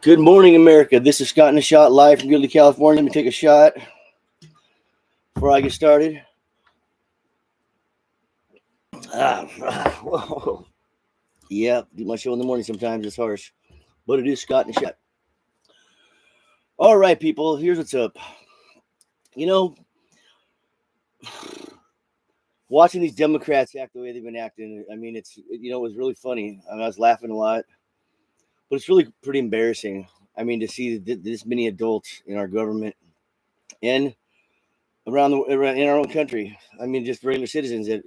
Good morning, America. This is Scott in a Shot live from Goodley, California. Let me take a shot before I get started. Whoa. Yeah, do my show in the morning sometimes. It's harsh, but it is Scott in a Shot. All right, people, here's what's up. You know, watching these Democrats act the way they've been acting, I mean, it was really funny. I was laughing a lot, but it's really pretty embarrassing. I mean, to see this many adults in our government and in our own country. I mean, just regular citizens that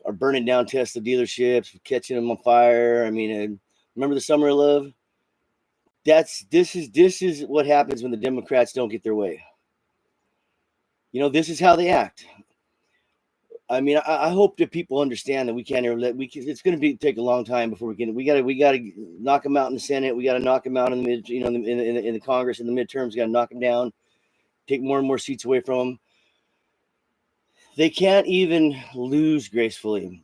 are burning down Tesla dealerships, catching them on fire. I mean, remember the Summer of Love? This is what happens when the Democrats don't get their way. You know, this is how they act. I mean, I hope that people understand that we can't ever it's going to take a long time before we got to knock them out in the Senate. We got to knock them out in the in the Congress in the midterms. Got to knock them down, take more and more seats away from them. They can't even lose gracefully.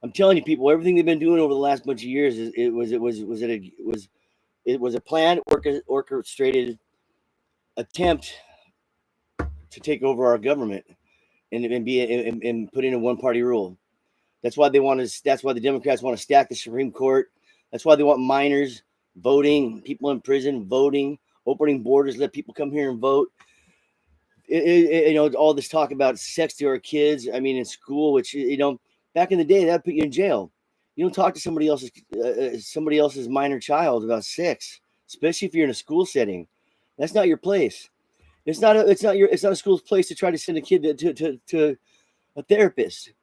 I'm telling you, people, everything they've been doing over the last bunch of years it was a planned, orchestrated attempt to take over our government and put in a one-party rule. That's why That's why the Democrats want to stack the Supreme Court. That's why they want minors voting, people in prison voting, opening borders, let people come here and vote. All this talk about sex to our kids. I mean, in school, which back in the day, that would put you in jail. You don't talk to somebody else's minor child about sex, especially if you're in a school setting. That's not your place. It's not a school's place to try to send a kid to a therapist.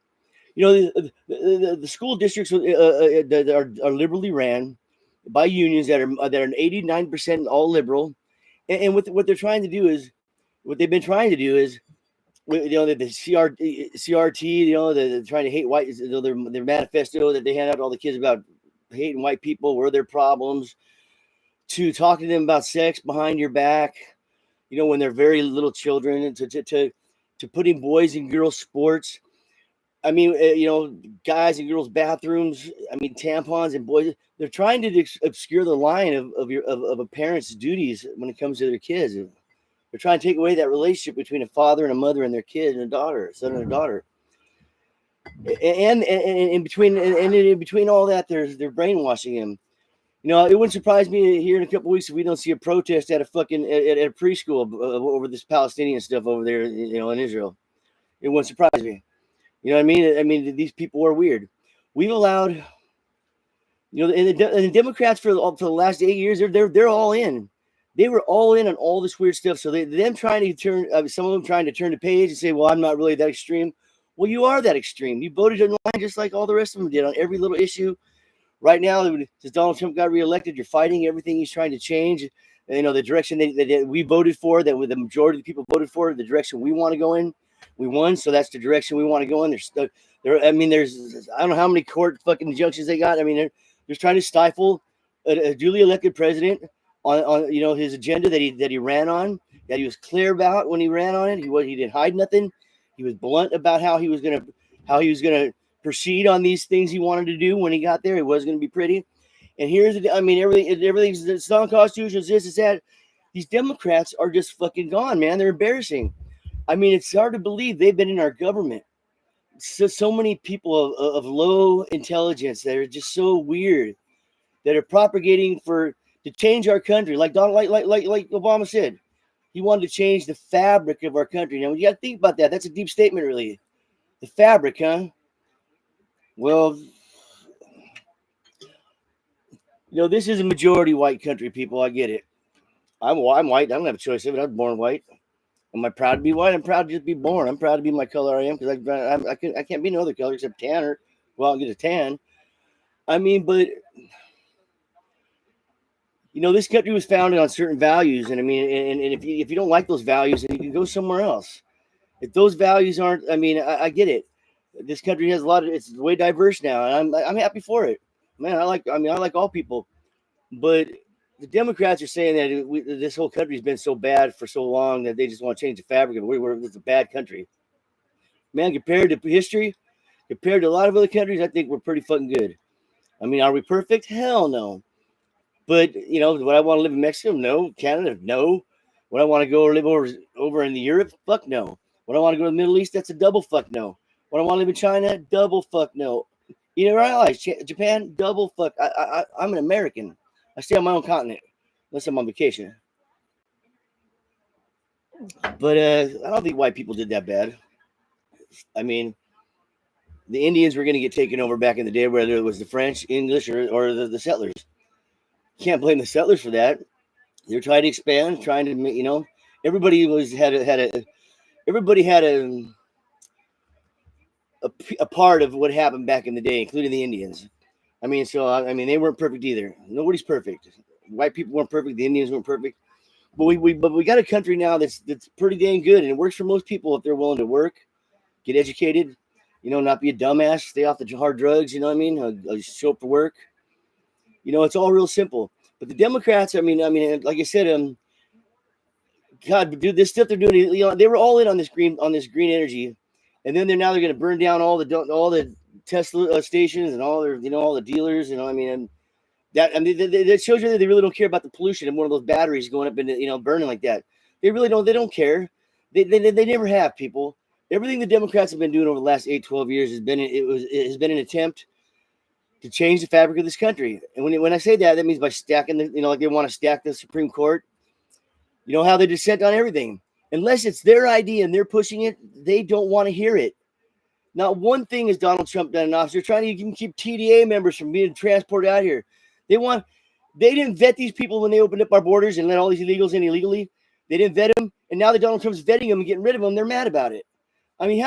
You know, the school districts that are liberally ran by unions that are 89% all liberal, and what they're trying to do is what they've been trying to do is. The CRT, they're trying to hate white. Their manifesto that they hand out to all the kids about hating white people, were their problems, to talking to them about sex behind your back, when they're very little children, and to putting boys and girls sports. I mean, guys and girls bathrooms. I mean, tampons and boys. They're trying to obscure the line of a parent's duties when it comes to their kids. They're trying to take away that relationship between a father and a mother and their kid and a son and a daughter. And in between all that, they're brainwashing him. It wouldn't surprise me here in a couple of weeks if we don't see a protest at a preschool over this Palestinian stuff over there, in Israel. It wouldn't surprise me. You know what I mean? I mean, these people are weird. We've allowed, and the Democrats for the last 8 years, they're all in. They were all in on all this weird stuff. So them trying to turn, some of them trying to turn the page and say, well, I'm not really that extreme. Well, you are that extreme. You voted in line just like all the rest of them did on every little issue. Right now, since Donald Trump got reelected, you're fighting everything he's trying to change. The direction that we voted for, that the majority of the people voted for, the direction we want to go in. We won, so that's the direction we want to go in. There's I don't know how many court fucking injunctions they got. I mean, they're trying to stifle a duly elected president on his agenda that he ran on, that he was clear about when he ran on it. He didn't hide nothing. He was blunt about how he was gonna proceed on these things he wanted to do when he got there. It was gonna be pretty. And everything's it's non-constitutional. It's this, it's that. These Democrats are just fucking gone, man. They're embarrassing. I mean, it's hard to believe they've been in our government. So many people of low intelligence that are just so weird, that are propagating to change our country, like Obama said, he wanted to change the fabric of our country. Now you got to think about that. That's a deep statement, really. The fabric, huh? Well, this is a majority white country, people. I get it. I'm white. I don't have a choice of it. I was born white. Am I proud to be white? I'm proud to just be born. I'm proud to be my color I am, because I can't be no other color except tan, or well, I'll get a tan. I mean, but this country was founded on certain values, and I mean, and if you don't like those values, then you can go somewhere else. If those values aren't, I mean, I get it. This country has it's way diverse now, and I'm happy for it, man. I like all people, but the Democrats are saying that this whole country has been so bad for so long that they just want to change the fabric of it. It's a bad country, man. Compared to history, compared to a lot of other countries, I think we're pretty fucking good. I mean, are we perfect? Hell no. But would I want to live in Mexico? No. Canada? No. Would I want to go live over in Europe? Fuck no. Would I want to go to the Middle East? That's a double fuck no. Would I want to live in China? Double fuck no. Our allies, Japan, double fuck. I'm an American. I stay on my own continent unless I'm on vacation. But I don't think white people did that bad. I mean, the Indians were going to get taken over back in the day, whether it was the French, English, or the settlers. Can't blame the settlers for that. They're trying to expand, trying to, everybody had a part of what happened back in the day, including the Indians. I mean, they weren't perfect either. Nobody's perfect. White people weren't perfect. The Indians weren't perfect. But we got a country now that's pretty dang good, and it works for most people if they're willing to work, get educated, not be a dumbass, stay off the hard drugs. You know what I mean? Show up for work. It's all real simple. But the Democrats, I mean, like I said, God, dude, this stuff they're doing, they were all in on this green energy, and then they're going to burn down all the Tesla stations and all their, all the dealers. And that shows you that they really don't care about the pollution of one of those batteries going up and burning like that. They really don't. They don't care. They never have, people. Everything the Democrats have been doing over the last 8-12 years has been an attempt to change the fabric of this country. And when I say that, that means by stacking like they want to stack the Supreme Court. How they dissent on everything. Unless it's their idea and they're pushing it, they don't want to hear it. Not one thing has Donald Trump done in office. They're trying to even keep TDA members from being transported out here. They didn't vet these people when they opened up our borders and let all these illegals in illegally. They didn't vet them, and now that Donald Trump's vetting them and getting rid of them, they're mad about it. I mean,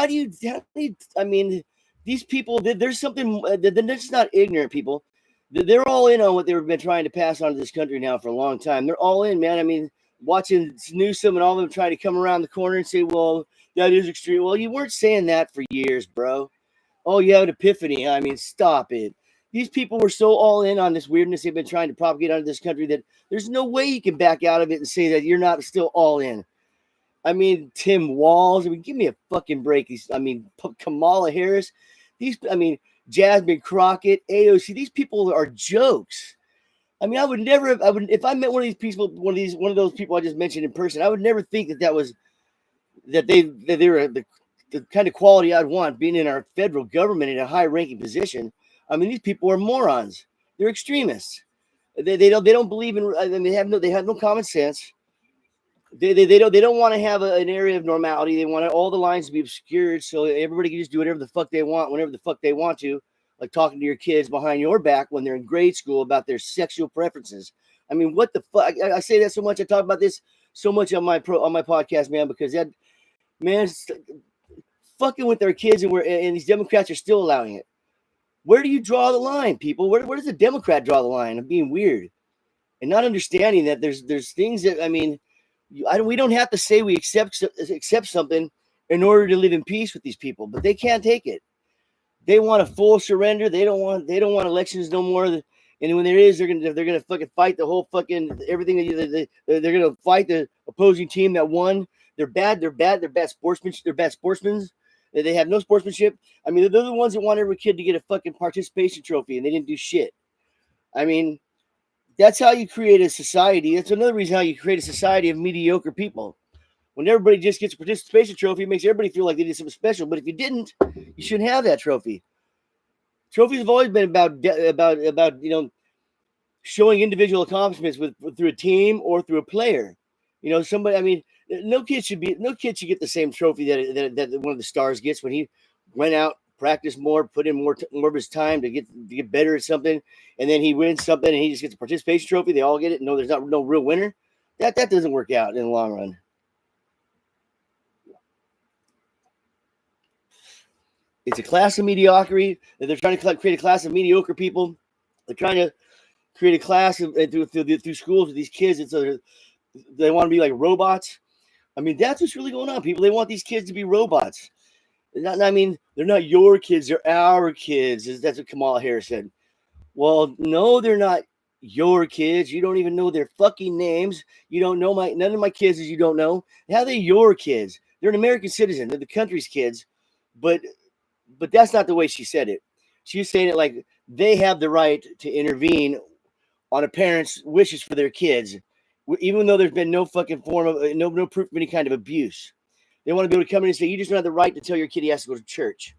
these people, there's something, they're just not ignorant people. They're all in on what they've been trying to pass on to this country now for a long time. They're all in, man. I mean, watching Newsom and all of them trying to come around the corner and say, well, that is extreme. Well, you weren't saying that for years, bro. Oh, you have an epiphany. I mean, stop it. These people were so all in on this weirdness they've been trying to propagate onto this country that there's no way you can back out of it and say that you're not still all in. I mean, Tim Walz. I mean, give me a fucking break. Kamala Harris. Jasmine Crockett, AOC. These people are jokes. I mean, I would if I met one of those people I just mentioned in person, I would never think that they were the kind of quality I'd want being in our federal government in a high ranking position. I mean, these people are morons. They're extremists. They don't believe in. I mean, they have no common sense. They don't want to have an area of normality. They want all the lines to be obscured so everybody can just do whatever the fuck they want, whenever the fuck they want to, like talking to your kids behind your back when they're in grade school about their sexual preferences. I mean, what the fuck? I say that so much. I talk about this so much on my podcast, man, because that man fucking with their kids, and these Democrats are still allowing it. Where do you draw the line, people? Where does the Democrat draw the line of being weird and not understanding that there's things that, I mean, we don't have to say we accept something in order to live in peace with these people, but they can't take it. They want a full surrender. They don't want elections no more. And when there is, they're gonna fucking fight the whole fucking everything. They're gonna fight the opposing team that won. They're bad. They're bad sportsmen. They're bad sportsmen. They have no sportsmanship. I mean, they're the ones that want every kid to get a fucking participation trophy, and they didn't do shit. I mean, that's how you create a society. That's another reason how you create a society of mediocre people. When everybody just gets a participation trophy, it makes everybody feel like they did something special. But if you didn't, you shouldn't have that trophy. Trophies have always been about showing individual accomplishments through a team or through a player. Somebody. I mean, no kid should get the same trophy that one of the stars gets when he went out, practiced more, put in more of his time to get better at something, and then he wins something and he just gets a participation trophy. They all get it. No, there's no real winner. That doesn't work out in the long run. It's a class of mediocrity. They're trying to create a class of mediocre people. They're trying to create a class through schools with these kids. They want to be like robots. I mean, that's what's really going on, people. They want these kids to be robots. They're not your kids. They're our kids. That's what Kamala Harris said. Well, no, they're not your kids. You don't even know their fucking names. You don't know none of my kids you don't know. How are they your kids? They're an American citizen. They're the country's kids. But that's not the way she said it. She was saying it like they have the right to intervene on a parent's wishes for their kids, even though there's been no fucking form of no proof of any kind of abuse. They want to be able to come in and say, you just don't have the right to tell your kid he has to go to church.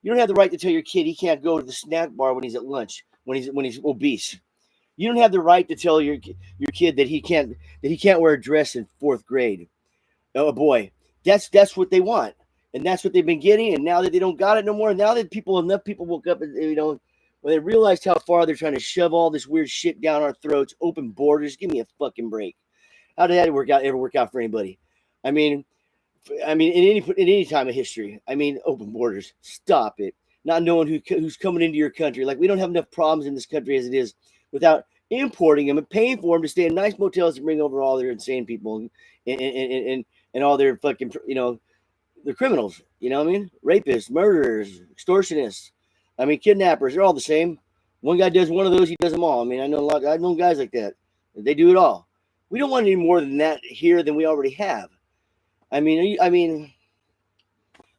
You don't have the right to tell your kid he can't go to the snack bar when he's at lunch, when he's obese. You don't have the right to tell your kid that he can't wear a dress in 4th grade. Oh boy, that's what they want, and that's what they've been getting. And now that they don't got it no more, now that enough people woke up and when they realized how far they're trying to shove all this weird shit down our throats, open borders. Give me a fucking break. How did that ever work out for anybody? I mean, in any time of history. I mean, open borders. Stop it. Not knowing who's coming into your country. Like, we don't have enough problems in this country as it is without importing them and paying for them to stay in nice motels and bring over all their insane people and all their fucking, they're criminals. You know what I mean? Rapists, murderers, extortionists. I mean, kidnappers. They're all the same. One guy does one of those, he does them all. I mean, I've known guys like that. They do it all. We don't want any more than that here than we already have. I mean,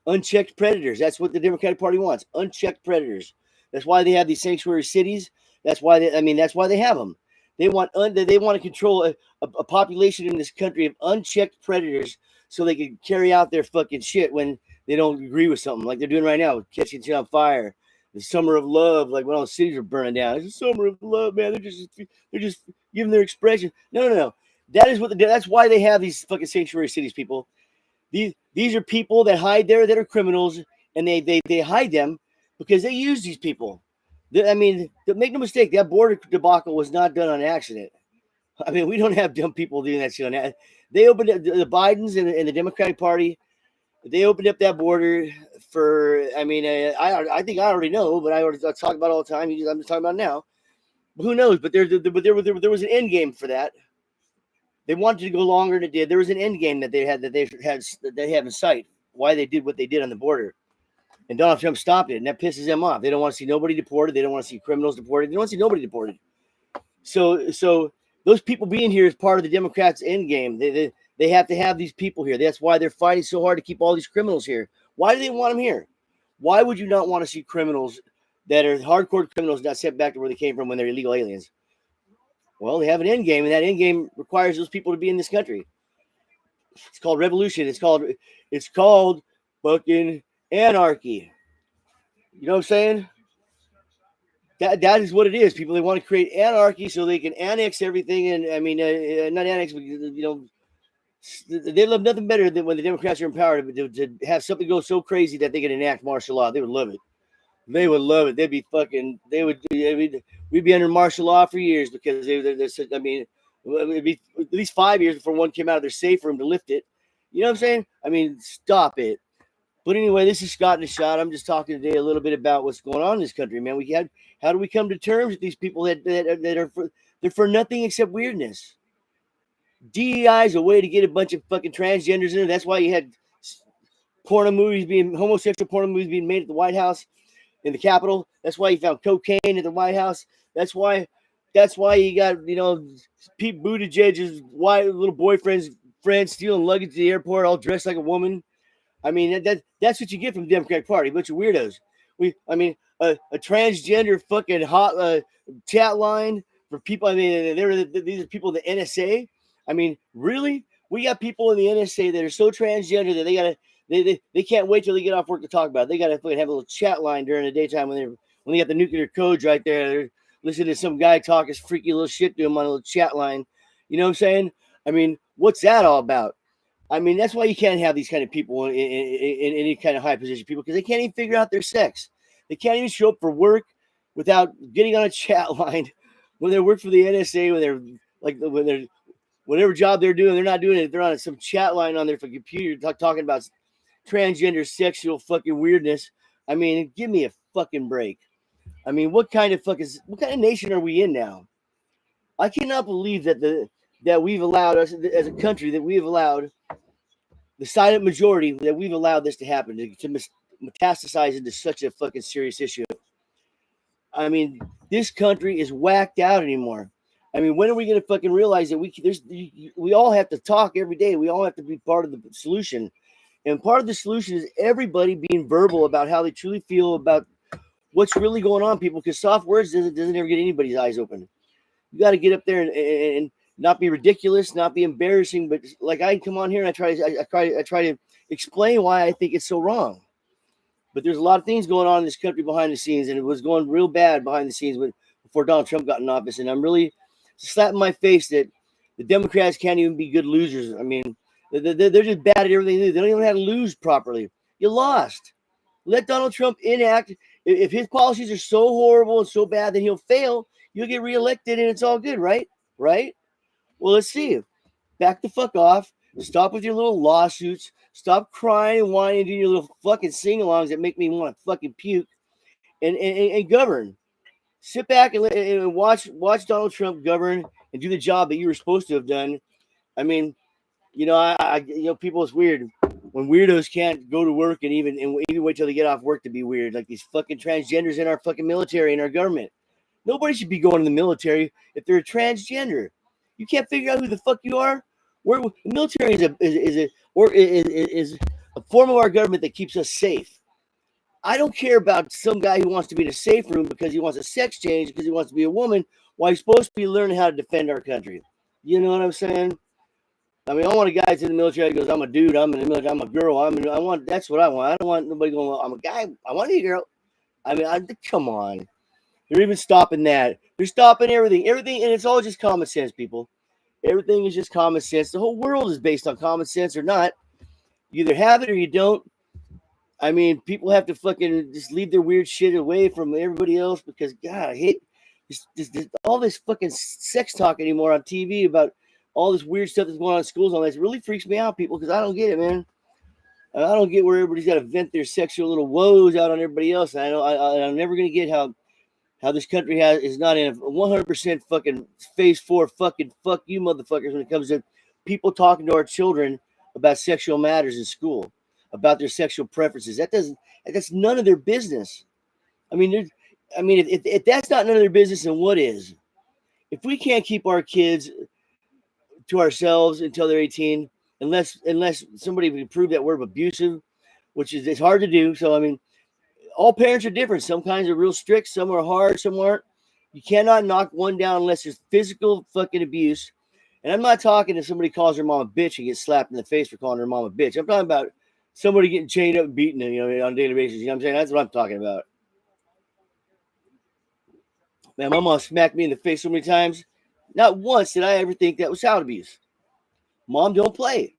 unchecked predators. That's what the Democratic Party wants. Unchecked predators. That's why they have these sanctuary cities. That's why they have them. They want to control a population in this country of unchecked predators so they can carry out their fucking shit when they don't agree with something, like they're doing right now, catching shit on fire. The summer of love, like when all the cities are burning down. It's a summer of love, man. They're just giving their expression. No. That's why they have these fucking sanctuary cities, people. These are people that hide there that are criminals, and they hide them because they use these people. Make no mistake, that border debacle was not done on accident. I mean, we don't have dumb people doing that shit on that. They opened up, the Bidens and the Democratic Party, they opened up that border for, I think I already know, but I talk about it all the time. I'm just talking about it now. But who knows? But there was an end game for that. They wanted to go longer than it did. There was an end game that they have in sight. Why they did what they did on the border, and Donald Trump stopped it, and that pisses them off. They don't want to see nobody deported. They don't want to see criminals deported. They don't want to see nobody deported. So those people being here is part of the Democrats' end game. They have to have these people here. That's why they're fighting so hard to keep all these criminals here. Why do they want them here? Why would you not want to see criminals that are hardcore criminals not sent back to where they came from when they're illegal aliens? Well, they have an end game, and that end game requires those people to be in this country. It's called revolution. It's called fucking anarchy. You know what I'm saying? That is what it is. People, they want to create anarchy so they can annex everything. And not annex, but, they love nothing better than when the Democrats are in power to have something go so crazy that they can enact martial law. They would love it. They would love it. We'd be under martial law for years because it'd be at least 5 years before one came out of their safe room to lift it. You know what I'm saying? I mean, stop it. But anyway, this is Scott in a Shot. I'm just talking today a little bit about what's going on in this country, man. How do we come to terms with these people that they're for nothing except weirdness? DEI is a way to get a bunch of fucking transgenders in. That's why you had homosexual porno movies being made at the White House. In the Capitol. That's why you found cocaine at the White House. That's why you got, Pete Buttigieg's little boyfriend's friend stealing luggage to the airport, all dressed like a woman. I mean, that's what you get from the Democratic Party, a bunch of weirdos. A transgender fucking hot chat line for people. I mean, these are people in the NSA. I mean, really? We got people in the NSA that are so transgender that they can't wait till they get off work to talk about it. They got to fucking have a little chat line during the daytime when they got the nuclear codes right there. They're listening to some guy talk his freaky little shit to him on a little chat line. You know what I'm saying? I mean, what's that all about? I mean, that's why you can't have these kind of people in any kind of high position people, because they can't even figure out their sex. They can't even show up for work without getting on a chat line when they work for the NSA, when they're whatever job they're doing, they're not doing it. They're on some chat line on their computer talking about transgender sexual fucking weirdness. I mean, give me a fucking break. I mean, what kind of nation are we in now? I cannot believe that we've allowed us as a country, that we've allowed the silent majority, that we've allowed this to happen, to metastasize into such a fucking serious issue. I mean, this country is whacked out anymore. I mean, when are we going to fucking realize that we all have to talk every day? We all have to be part of the solution. And part of the solution is everybody being verbal about how they truly feel about what's really going on, people, because soft words doesn't ever get anybody's eyes open. You got to get up there and not be ridiculous, not be embarrassing, but like I come on here and I try to explain why I think it's so wrong. But there's a lot of things going on in this country behind the scenes, and it was going real bad behind the scenes before Donald Trump got in office. And I'm really slapping my face that the Democrats can't even be good losers. I mean, they're just bad at everything they do. They don't even know how to lose properly. You lost. Let Donald Trump enact. If his policies are so horrible and so bad that he'll fail, you'll get reelected and it's all good, right? Right? Well, let's see. Back the fuck off. Stop with your little lawsuits. Stop crying and whining, doing your little fucking sing-alongs that make me want to fucking puke. And govern. Sit back and watch Donald Trump govern and do the job that you were supposed to have done. I mean, you know, people, it's weird when weirdos can't go to work and even wait till they get off work to be weird. Like these fucking transgenders in our fucking military and our government. Nobody should be going to the military if they're a transgender. You can't figure out who the fuck you are. The military is a form of our government that keeps us safe. I don't care about some guy who wants to be in a safe room because he wants a sex change, because he wants to be a woman, while he's supposed to be learning how to defend our country. You know what I'm saying? I mean, I want a guy that's in the military that goes, I'm a dude, I'm in the military, I'm a girl, that's what I want. I don't want nobody going, I'm a guy, I want to be a girl. I mean, come on. They're even stopping that. They're stopping everything, and it's all just common sense, people. Everything is just common sense. The whole world is based on common sense or not. You either have it or you don't. I mean, people have to fucking just leave their weird shit away from everybody else because, God, I hate all this fucking sex talk anymore on TV about all this weird stuff that's going on in schools and all that. It really freaks me out, people, because I don't get it, man. I don't get where everybody's got to vent their sexual little woes out on everybody else. And I'm never going to get how this country is not in a 100% fucking phase 4 fucking fuck you motherfuckers when it comes to people talking to our children about sexual matters in school, about their sexual preferences. That's none of their business. I mean, if that's not none of their business, then what is? If we can't keep our kids to ourselves until they're 18, unless somebody can prove that we're abusive, which is it's hard to do. So I mean, all parents are different. Some kinds are real strict, some are hard, some aren't. You cannot knock one down unless there's physical fucking abuse. And I'm not talking if somebody calls their mom a bitch and gets slapped in the face for calling their mom a bitch. I'm talking about somebody getting chained up and beaten, on a daily basis. You know what I'm saying? That's what I'm talking about. Man, my mom smacked me in the face so many times. Not once did I ever think that was child abuse. Mom, don't play.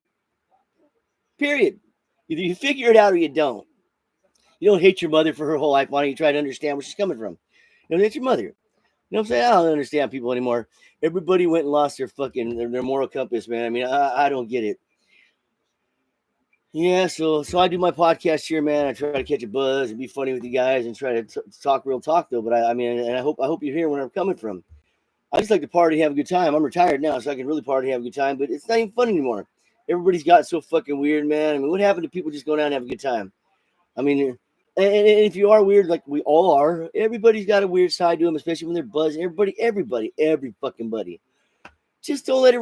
Period. Either you figure it out or you don't. You don't hate your mother for her whole life. Why don't you try to understand where she's coming from? You don't hate your mother. You know what I'm saying? I don't understand people anymore. Everybody went and lost their fucking their moral compass, man. I mean, I don't get it. Yeah, so I do my podcast here, man. I try to catch a buzz and be funny with you guys and try to talk real talk though. But I mean, and I hope you hear where I'm coming from. I just like to party, have a good time. I'm retired now, so I can really party, have a good time. But it's not even fun anymore. Everybody's got so fucking weird, man. I mean, what happened to people just going out and have a good time? I mean, and if you are weird, like we all are, everybody's got a weird side to them, especially when they're buzzing. Every fucking buddy. Just don't let it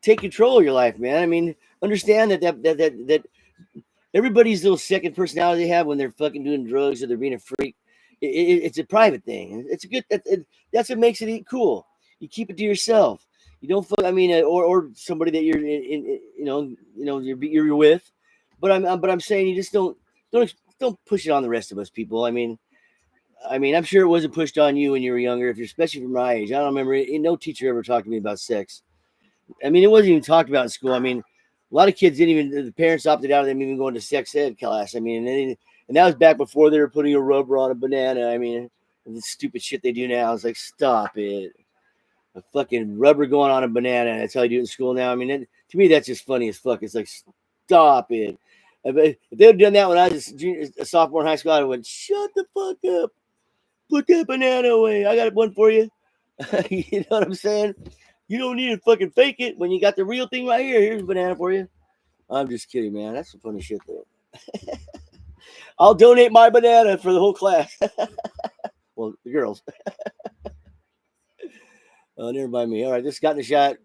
take control of your life, man. I mean, understand that everybody's little second personality they have when they're fucking doing drugs or they're being a freak. It's a private thing. It's a good. That's what makes it cool. You keep it to yourself. You don't. I mean, or somebody that you're you're with. But I'm saying you just don't push it on the rest of us, people. I mean, I'm sure it wasn't pushed on you when you were younger. If you're especially from my age, I don't remember. No teacher ever talked to me about sex. I mean, it wasn't even talked about in school. I mean, a lot of kids didn't even. The parents opted out of them even going to sex ed class. I mean, and that was back before they were putting a rubber on a banana. I mean, the stupid shit they do now is like, stop it. A fucking rubber going on a banana. That's how you do it in school now. I mean, to me, that's just funny as fuck. It's like, stop it. If they had done that when I was a sophomore in high school, I would have went, shut the fuck up. Put that banana away. I got one for you. You know what I'm saying? You don't need to fucking fake it when you got the real thing right here. Here's a banana for you. I'm just kidding, man. That's some funny shit, though. I'll donate my banana for the whole class. Well, the girls. Oh, never mind me. All right, this got in the shot.